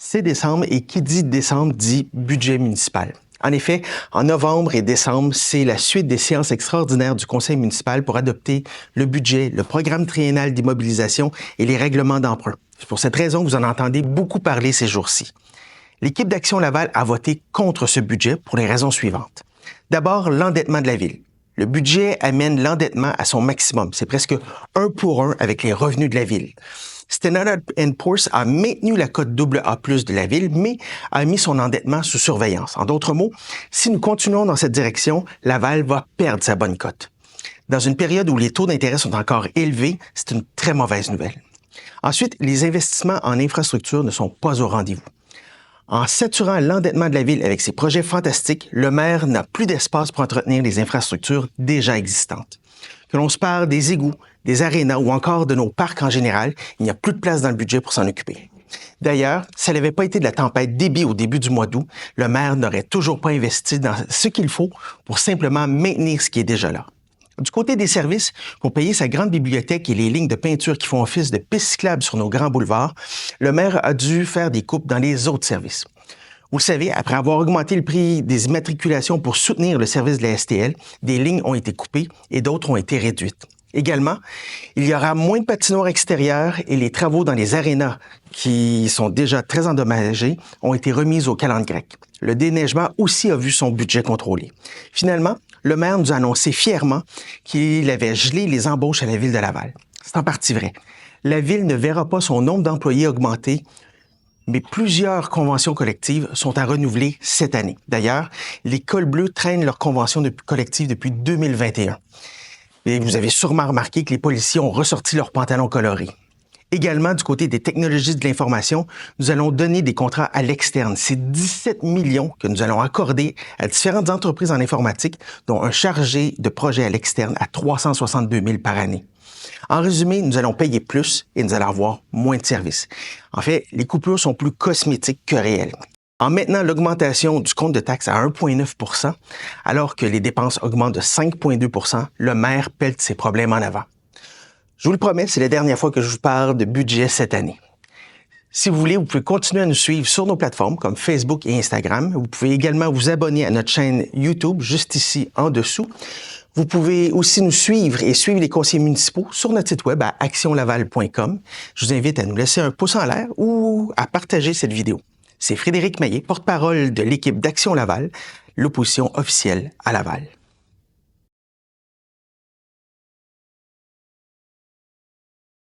C'est décembre et qui dit décembre dit budget municipal. En effet, en novembre et décembre, c'est la suite des séances extraordinaires du conseil municipal pour adopter le budget, le programme triennal d'immobilisation et les règlements d'emprunt. C'est pour cette raison que vous en entendez beaucoup parler ces jours-ci. L'équipe d'Action Laval a voté contre ce budget pour les raisons suivantes. D'abord, l'endettement de la ville. Le budget amène l'endettement à son maximum. C'est presque 1 pour 1 avec les revenus de la ville. Standard & Poor's a maintenu la cote AA+ de la ville, mais a mis son endettement sous surveillance. En d'autres mots, si nous continuons dans cette direction, Laval va perdre sa bonne cote. Dans une période où les taux d'intérêt sont encore élevés, c'est une très mauvaise nouvelle. Ensuite, les investissements en infrastructure ne sont pas au rendez-vous. En saturant l'endettement de la ville avec ses projets fantastiques, le maire n'a plus d'espace pour entretenir les infrastructures déjà existantes. Que l'on se parle des égouts, des arénas ou encore de nos parcs en général, il n'y a plus de place dans le budget pour s'en occuper. D'ailleurs, si ça n'avait pas été de la tempête Déby au début du mois d'août, le maire n'aurait toujours pas investi dans ce qu'il faut pour simplement maintenir ce qui est déjà là. Du côté des services, pour payer sa grande bibliothèque et les lignes de peinture qui font office de pistes cyclables sur nos grands boulevards, le maire a dû faire des coupes dans les autres services. Vous le savez, après avoir augmenté le prix des immatriculations pour soutenir le service de la STL, des lignes ont été coupées et d'autres ont été réduites. Également, il y aura moins de patinoires extérieures et les travaux dans les arénas, qui sont déjà très endommagés, ont été remis au calendrier grec. Le déneigement aussi a vu son budget contrôlé. Finalement, le maire nous a annoncé fièrement qu'il avait gelé les embauches à la ville de Laval. C'est en partie vrai. La ville ne verra pas son nombre d'employés augmenter, mais plusieurs conventions collectives sont à renouveler cette année. D'ailleurs, les cols bleus traînent leur convention collective depuis 2021. Et vous avez sûrement remarqué que les policiers ont ressorti leurs pantalons colorés. Également, du côté des technologies de l'information, nous allons donner des contrats à l'externe. C'est 17 millions que nous allons accorder à différentes entreprises en informatique, dont un chargé de projet à l'externe à 362 000 par année. En résumé, nous allons payer plus et nous allons avoir moins de services. En fait, les coupures sont plus cosmétiques que réelles. En maintenant l'augmentation du compte de taxe à 1,9 %, alors que les dépenses augmentent de 5,2 %, le maire pèle ses problèmes en avant. Je vous le promets, c'est la dernière fois que je vous parle de budget cette année. Si vous voulez, vous pouvez continuer à nous suivre sur nos plateformes comme Facebook et Instagram. Vous pouvez également vous abonner à notre chaîne YouTube, juste ici en dessous. Vous pouvez aussi nous suivre et suivre les conseillers municipaux sur notre site web à actionlaval.com. Je vous invite à nous laisser un pouce en l'air ou à partager cette vidéo. C'est Frédéric Maillet, porte-parole de l'équipe d'Action Laval, l'opposition officielle à Laval.